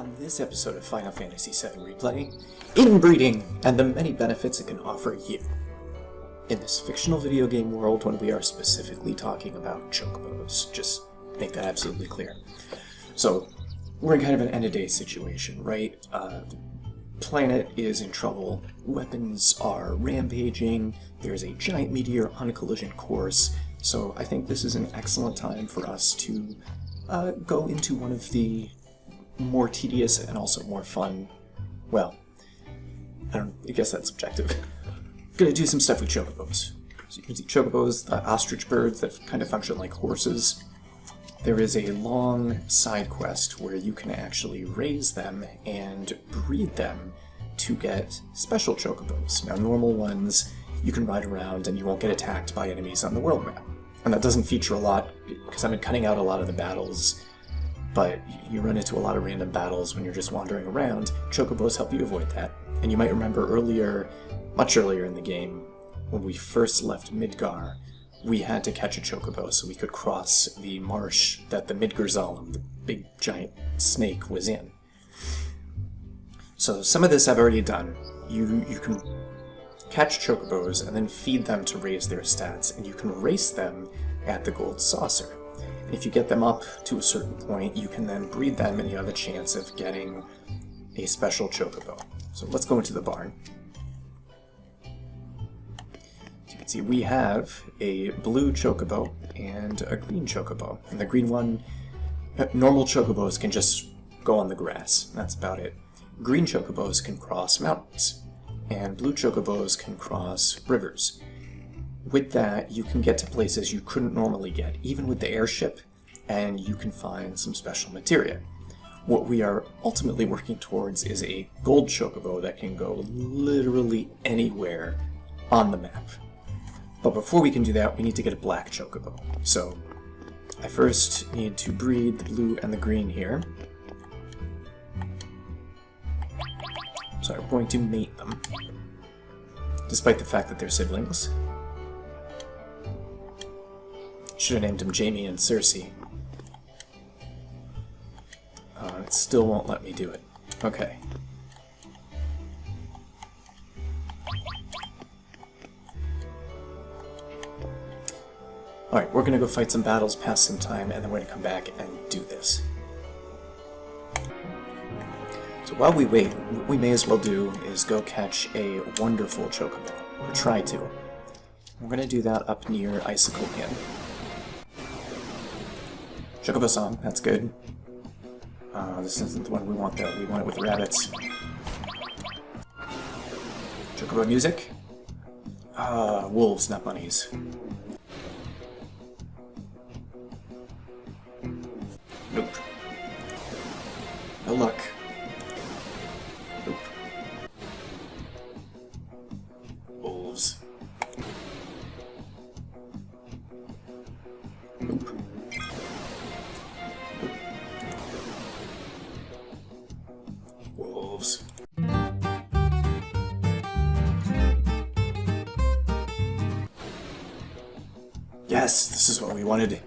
On this episode of Final Fantasy VII Replay, inbreeding and the many benefits it can offer you. In this fictional video game world, when we are specifically talking about chocobos, just make that absolutely clear. So, we're in kind of an end-of-day situation, right? The planet is in trouble, weapons are rampaging, there's a giant meteor on a collision course, so I think this is an excellent time for us to go into one of the more tedious and also more fun, well, I guess that's subjective. Gonna do some stuff with chocobos. So you can see chocobos, the ostrich birds that kind of function like horses. There is a long side quest where you can actually raise them and breed them to get special chocobos. Now normal ones you can ride around and you won't get attacked by enemies on the world map. And that doesn't feature a lot because I've been cutting out a lot of the battles, but you run into a lot of random battles when you're just wandering around. Chocobos help you avoid that. And you might remember earlier, much earlier in the game, when we first left Midgar, we had to catch a chocobo so we could cross the marsh that the Midgarzalem, the big giant snake, was in. So some of this I've already done. You can catch chocobos and then feed them to raise their stats, and you can race them at the gold saucer. If you get them up to a certain point, you can then breed them and you have a chance of getting a special chocobo. So let's go into the barn. As you can see, we have a blue chocobo and a green chocobo. And the green one, normal chocobos can just go on the grass. That's about it. Green chocobos can cross mountains, and blue chocobos can cross rivers. With that, you can get to places you couldn't normally get, even with the airship, and you can find some special materia. What we are ultimately working towards is a gold chocobo that can go literally anywhere on the map. But before we can do that, we need to get a black chocobo. So I first need to breed the blue and the green here. So I'm going to mate them, despite the fact that they're siblings. Should have named them Jamie and Cersei. It still won't let me do it. Okay. Alright, we're gonna go fight some battles, pass some time, and then we're gonna come back and do this. So while we wait, what we may as well do is go catch a wonderful chocobo, or try to. We're gonna do that up near Icicle Inn. Chocobo song, that's good. This isn't the one we want though, we want it with rabbits. Chocobo music? Wolves, not bunnies. Nope. No luck. Nope. Wolves. Nope. Wolves. Yes, this is what we wanted.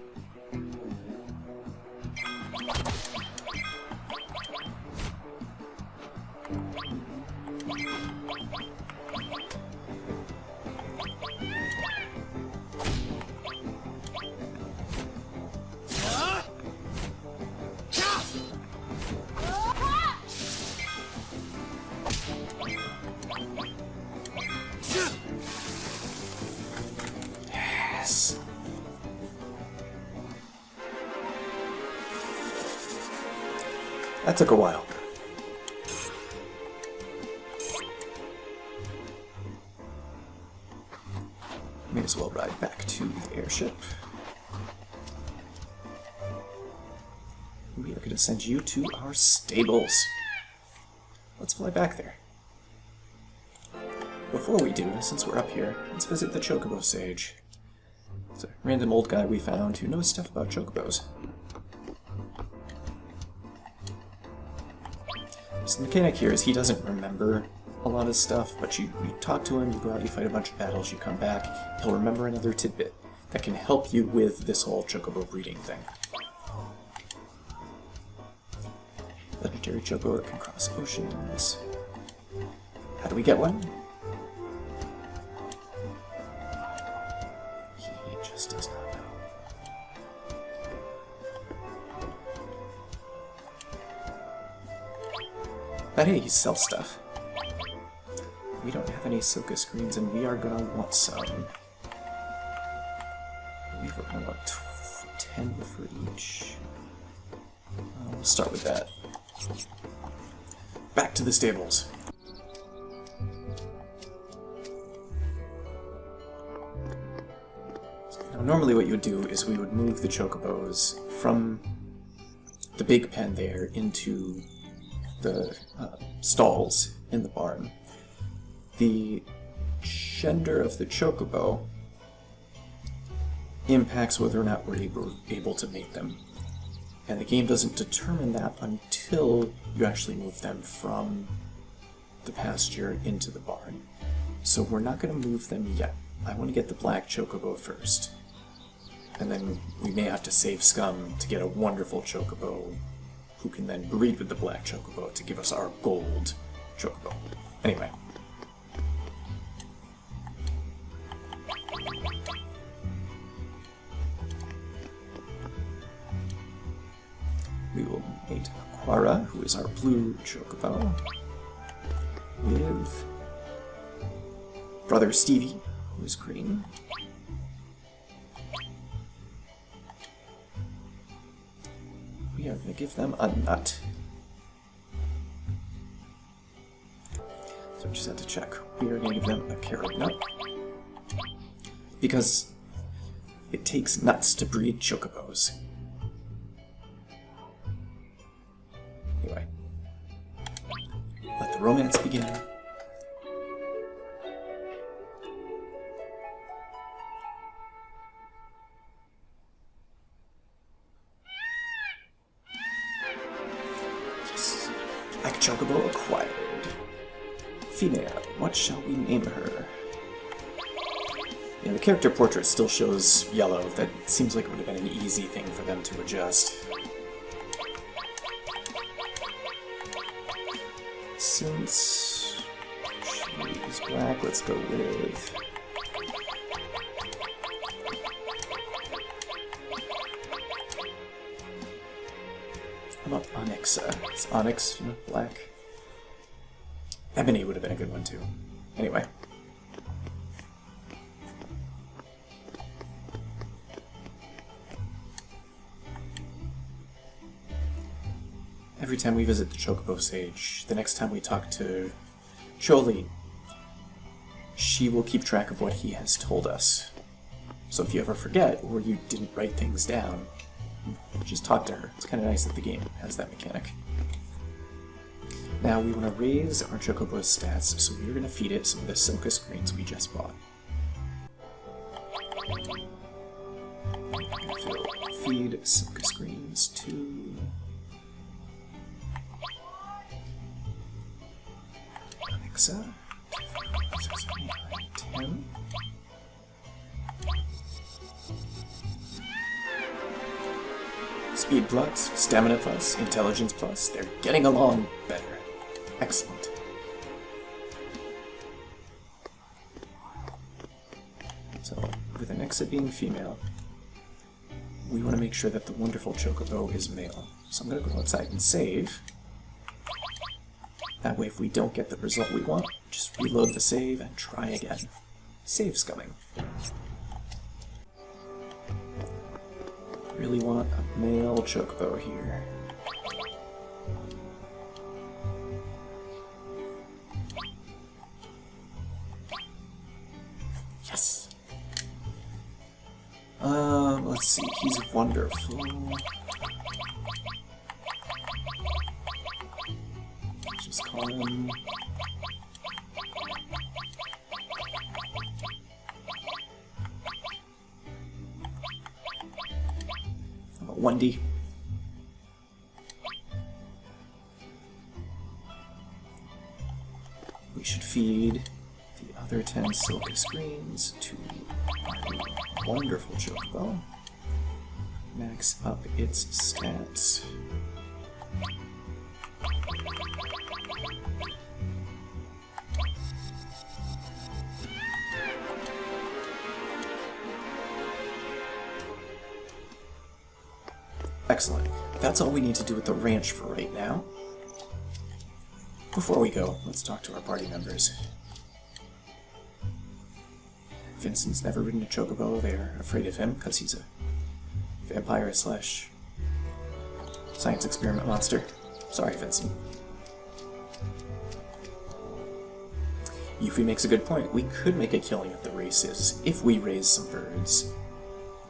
That took a while. May as well ride back to the airship. We are going to send you to our stables. Let's fly back there. Before we do, since we're up here, let's visit the Chocobo Sage. It's a random old guy we found who knows stuff about chocobos. So the mechanic here is he doesn't remember a lot of stuff, but you talk to him, you go out, you fight a bunch of battles, you come back, he'll remember another tidbit that can help you with this whole chocobo breeding thing. legendary chocobo that can cross oceans. How do we get one? He just does not know. But hey, he sells stuff. We don't have any Silka screens, and we are gonna want some. I believe we're gonna want 10 for each. We'll start with that. Back to the stables. Now, normally what you would do is we would move the chocobos from the big pen there into the stalls in the barn. The gender of the chocobo impacts whether or not we're able to mate them. And the game doesn't determine that until you actually move them from the pasture into the barn. So we're not going to move them yet. I want to get the black chocobo first. And then we may have to save scum to get a wonderful chocobo who can then breed with the black chocobo to give us our gold chocobo. Anyway. We will mate Aquara, who is our blue chocobo, with brother Stevie, who is green. We are going to give them a nut. So we just have to check. We are going to give them a carrot nut, because it takes nuts to breed chocobos. Anyway, let the romance begin. Yes. Black chocobo acquired. Female, what shall we name her? Yeah, the character portrait still shows yellow. That seems like it would have been an easy thing for them to adjust. Since she's black, let's go with... How about Onyxa? Is Onyx black? Ebony would have been a good one too. Anyway. Every time we visit the Chocobo Sage, the next time we talk to Jolie, she will keep track of what he has told us. So if you ever forget, or you didn't write things down, just talk to her. It's kind of nice that the game has that mechanic. Now we want to raise our Chocobo's stats, so we're going to feed it some of the Silkus greens we just bought. Feed Silkus greens to... Onyxa. 6, 8, 9, 10. Speed plus, stamina plus, intelligence plus, they're getting along better. Excellent. So, with Onyxa being female, we want to make sure that the wonderful Chocobo is male. So I'm going to go outside and save. That way if we don't get the result we want, just reload the save and try again. Save's coming. Really want a male Chocobo here. Yes! Let's see, he's wonderful. Let's just call him... Wendy. We should feed the other 10 Silkus greens to our wonderful Chocobo. Max up its stats. Excellent. That's all we need to do at the ranch for right now. Before we go, let's talk to our party members. Vincent's never ridden a chocobo. They're afraid of him because he's a vampire slash science experiment monster. Sorry, Vincent. Yuffie makes a good point. We could make a killing at the races if we raise some birds.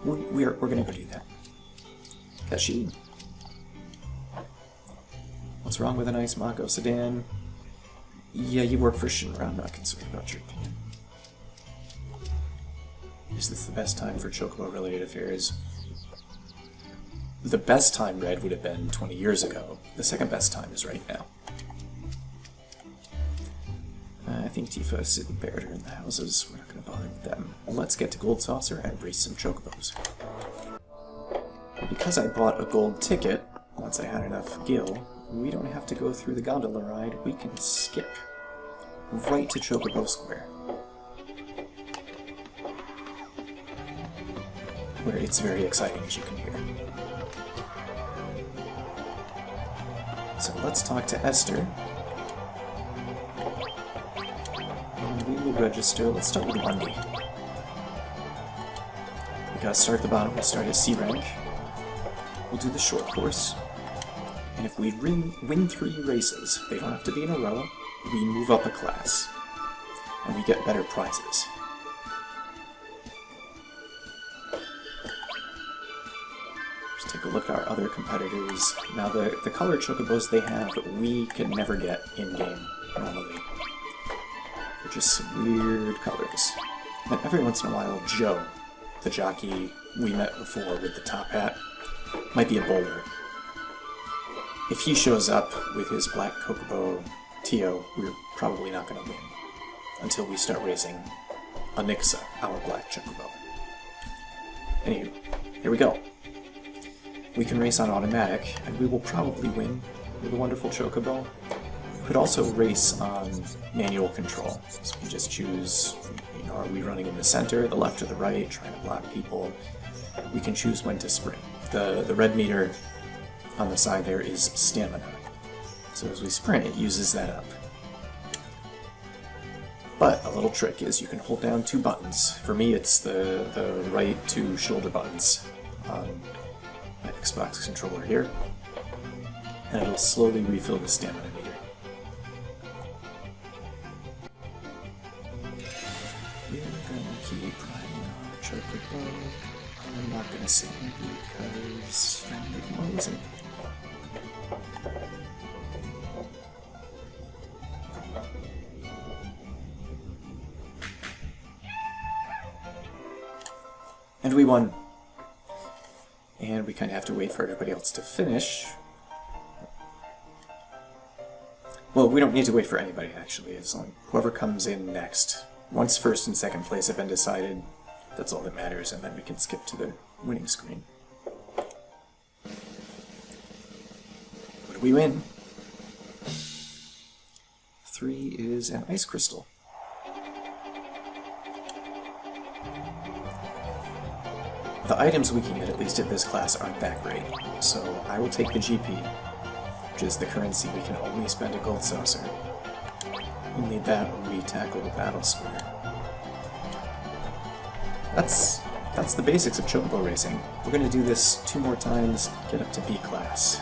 We're gonna go do that. Kashi. What's wrong with a nice Mako sedan? Yeah, you work for Shinra. I'm not concerned about your opinion. Is this the best time for chocobo-related affairs? The best time, Red, would have been 20 years ago. The second best time is right now. I think Tifa, Sid, and Baird are in the houses. We're not going to bother with them. Let's get to Gold Saucer and race some chocobos. Because I bought a gold ticket, once I had enough gil, we don't have to go through the gondola ride. We can skip right to Chocobo Square, where it's very exciting, as you can hear. So let's talk to Esther. And we will register. Let's start with Lundy. We gotta start at the bottom. We'll start at C rank. We'll do the short course. And if we win 3 races, they don't have to be in a row, we move up a class. And we get better prizes. Just take a look at our other competitors. Now the color chocobos they have, we can never get in-game normally. They're just some weird colors. And every once in a while, Joe, the jockey we met before with the top hat, might be a bowler. If he shows up with his black chocobo Tio, we're probably not going to win until we start racing Onyxa, our black chocobo. Anywho, here we go. We can race on automatic, and we will probably win with a wonderful chocobo. We could also race on manual control. So we just choose, are we running in the center, the left or the right, trying to block people. We can choose when to sprint. The red meter on the side there is stamina. So as we sprint, it uses that up. But a little trick is you can hold down 2 buttons. For me, it's the right 2 shoulder buttons on my Xbox controller here. And it'll slowly refill the stamina meter. We're gonna keep riding our chocobo. I'm not gonna sing because I'm making more music. And we won. And we kind of have to wait for everybody else to finish. Well, we don't need to wait for anybody, actually. As long as whoever comes in next. Once first and second place have been decided, that's all that matters, and then we can skip to the winning screen. What do we win? 3 is an ice crystal. The items we can get, at least at this class, aren't that great, so I will take the GP, which is the currency we can only spend a gold saucer. We need that when we tackle the battle square. That's the basics of chocobo racing. We're going to do this 2 more times, get up to B class.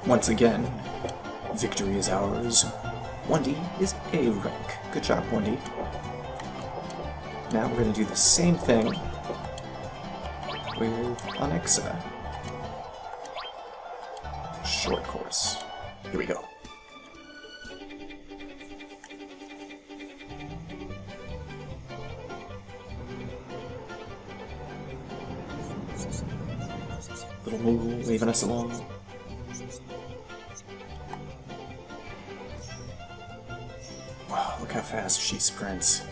Once again, victory is ours. 1D is A rank. Good job, 1D. Now we're going to do the same thing with Onyxa. Short course. Here we go. Little Moogle waving us along. Wow, look how fast she sprints.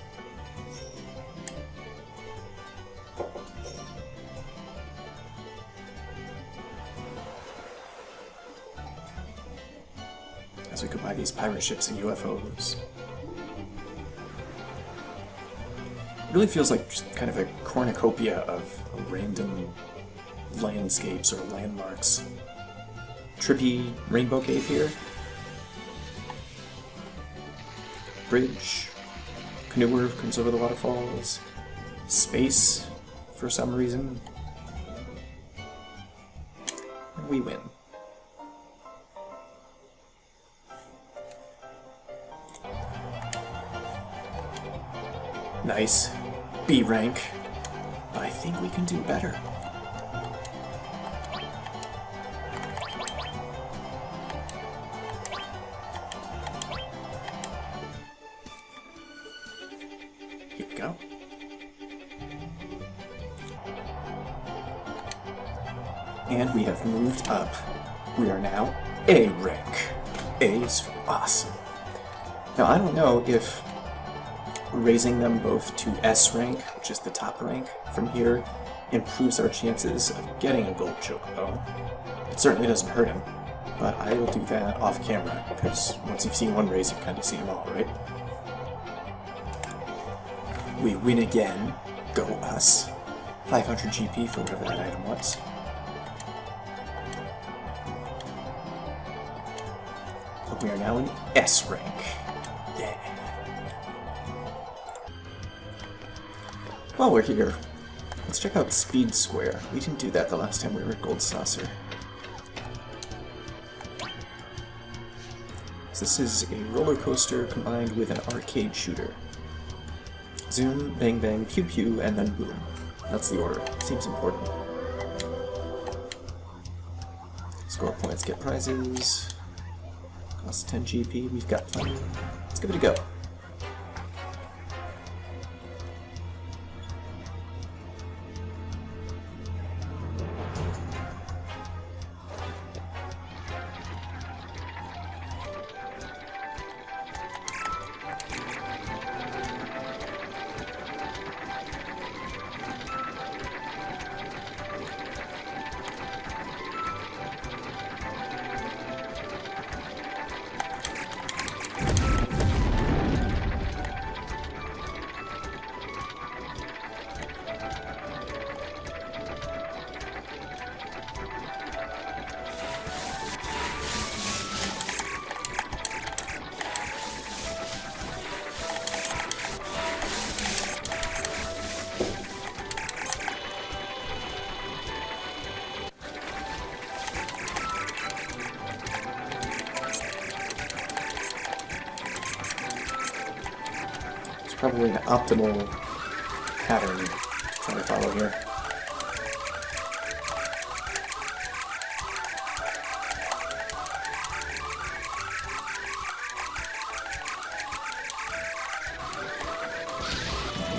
As we could buy these pirate ships and UFOs. really feels like just kind of a cornucopia of random landscapes or landmarks. Trippy rainbow cave here. Bridge. Canoer comes over the waterfalls. Space, for some reason. And we win. Nice. B rank. But I think we can do better. Here we go. And we have moved up. We are now A rank. A is for awesome. Now I don't know if raising them both to S rank, which is the top rank from here, improves our chances of getting a gold chocobo. It certainly doesn't hurt him, but I will do that off camera, because once you've seen one race, you kind of see them all, right? We win again. Go us. 500 GP for whatever that item was. But we are now in S rank. Yeah. While we're here, let's check out Speed Square. We didn't do that the last time we were at Gold Saucer. So this is a roller coaster combined with an arcade shooter. Zoom, bang bang, pew pew, and then boom. That's the order. Seems important. Score points, get prizes. Costs 10 GP, we've got plenty. Let's give it a go. Probably an optimal pattern to try to follow here.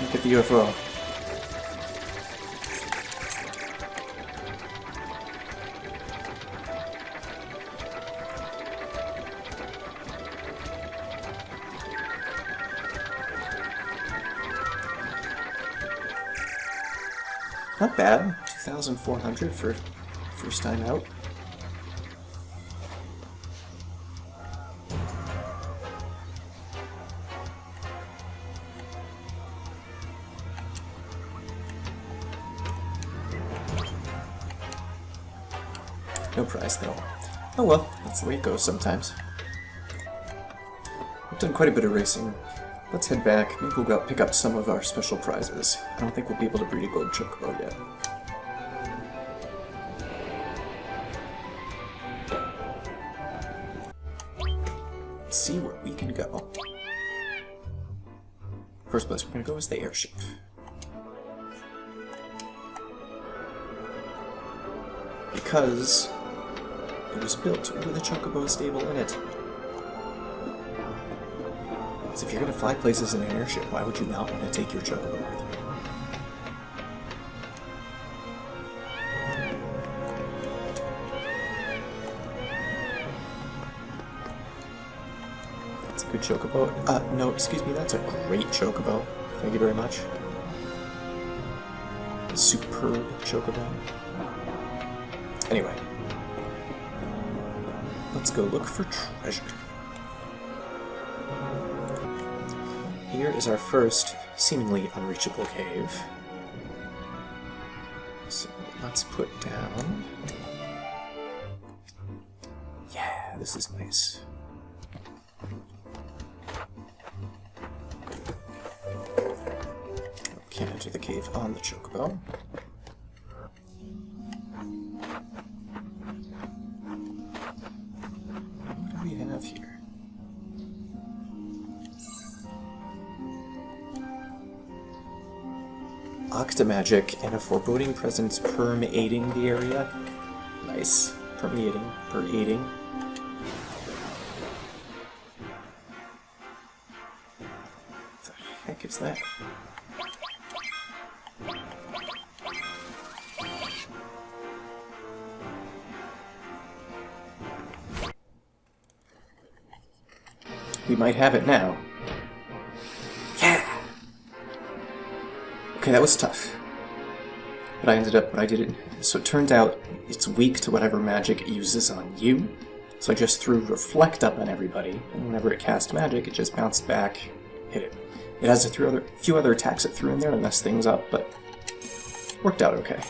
Look at the UFO. Not bad. 2,400 for first time out. No prize though. Oh well, that's the way it goes sometimes. We've done quite a bit of racing. Let's head back. Maybe we'll go pick up some of our special prizes. I don't think we'll be able to breed a gold chocobo yet. Let's see where we can go. First place we're going to go is the airship. Because it was built with a chocobo stable in it. So if you're going to fly places in an airship, why would you not want to take your chocobo with you? That's a good chocobo. No, excuse me, that's a great chocobo. Thank you very much. A superb chocobo. Anyway, let's go look for treasure. Here is our first seemingly unreachable cave. So let's put down... Yeah, this is nice. Can't enter the cave on the chocobo. What do we have here? Octamagic and a foreboding presence permeating the area. Nice. Permeating. What the heck is that? We might have it now. Yeah! Okay, that was tough. But so it turned out it's weak to whatever magic it uses on you. So I just threw Reflect up on everybody, and whenever it cast magic, it just bounced back, hit it. It has a few other attacks it threw in there to mess things up, but worked out okay.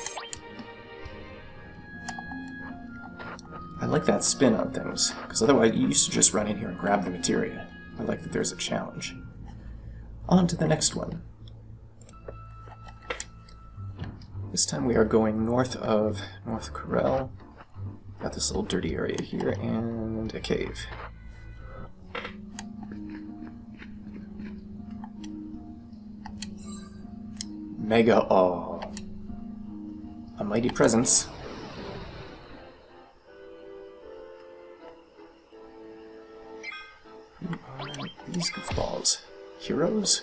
I like that spin on things, because otherwise you used to just run in here and grab the materia. I like that there's a challenge. On to the next one. This time we are going north of North Corel. Got this little dirty area here, and a cave. Mega Awe. A mighty presence. Who are these goofballs? Heroes?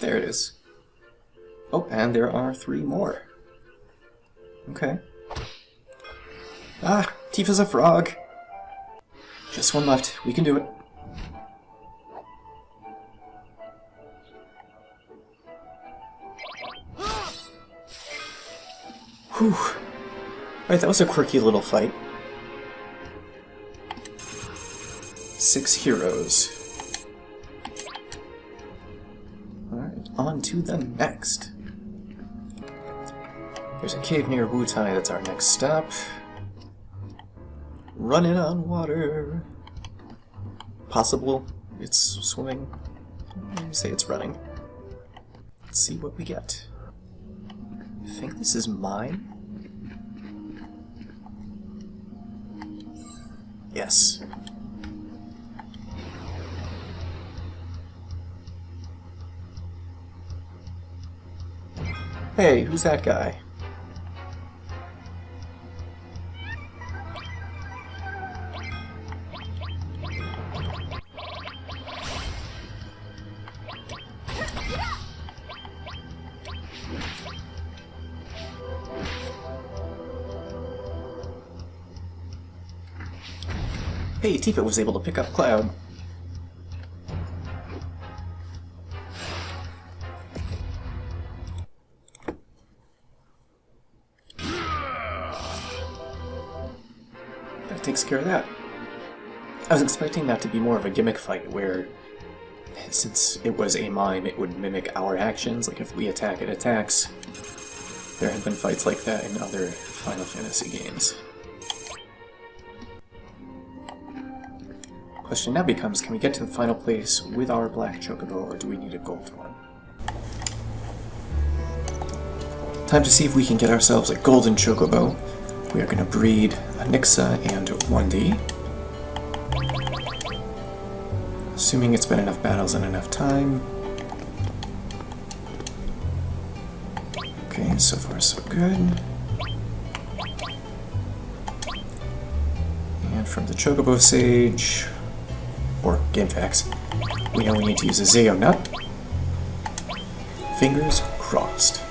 There it is. Oh, and there are 3 more. Okay. Ah, Tifa's a frog. Just one left. We can do it. Whew. Alright, that was a quirky little fight. 6 heroes. Alright, on to the next. There's a cave near Wutai that's our next stop. Running on water. Possible it's swimming. I'm gonna say it's running. Let's see what we get. I think this is mine. Yes. Hey, who's that guy? Hey, Tifa was able to pick up Cloud. That takes care of that. I was expecting that to be more of a gimmick fight where, since it was a mime, it would mimic our actions, like if we attack, it attacks. There have been fights like that in other Final Fantasy games. Question now becomes, can we get to the final place with our black chocobo, or do we need a gold one? Time to see if we can get ourselves a golden chocobo. We are going to breed a Nixa and 1D. Assuming it's been enough battles and enough time. Okay, so far so good. And from the chocobo sage, or game facts, we know we need to use a Zayo nut. Fingers crossed.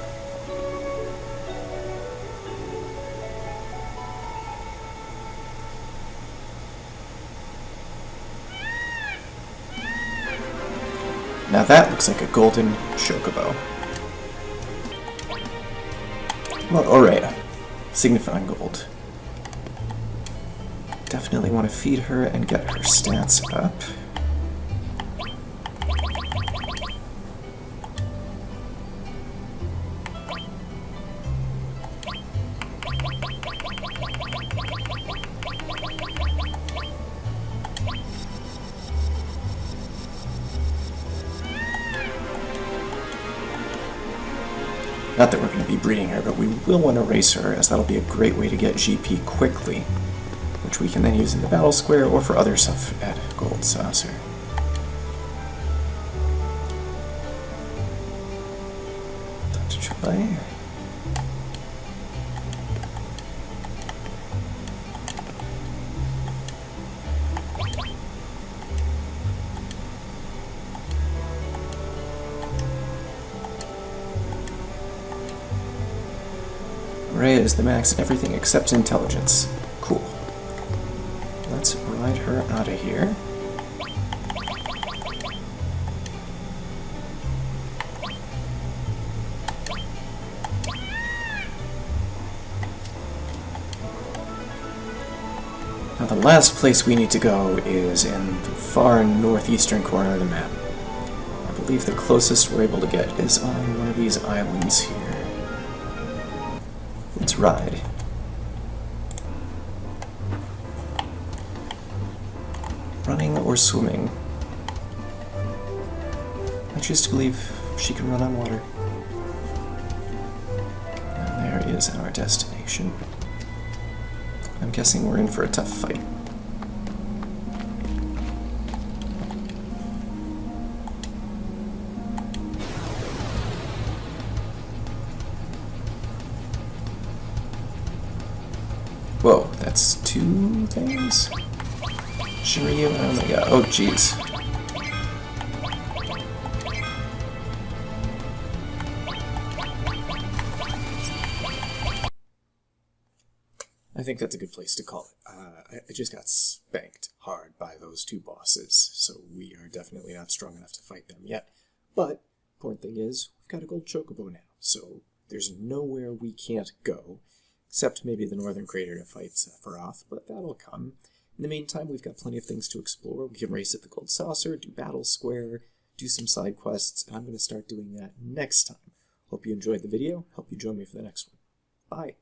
Now that looks like a golden chocobo. Well, Aurea, signifying gold. Definitely want to feed her and get her stats up. Not that we're going to be breeding her, but we will want to race her, as that'll be a great way to get GP quickly, which we can then use in the battle square or for other stuff at Gold Saucer. Dr. Troy. Rhea is the max in everything except intelligence. Cool. Let's ride her out of here. Now the last place we need to go is in the far northeastern corner of the map. I believe the closest we're able to get is on one of these islands here. Let's ride. Running or swimming? I choose to believe she can run on water. And there is our destination. I'm guessing we're in for a tough fight. Whoa, that's two things? Shiryu, oh my god, oh jeez. I think that's a good place to call it. I just got spanked hard by those two bosses, so we are definitely not strong enough to fight them yet. But, important thing is, we've got a gold chocobo now, so there's nowhere we can't go. Except maybe the northern crater to fight Sephiroth, but that'll come. In the meantime, we've got plenty of things to explore. We can race at the Gold Saucer, do Battle Square, do some side quests, and I'm going to start doing that next time. Hope you enjoyed the video. Hope you join me for the next one. Bye!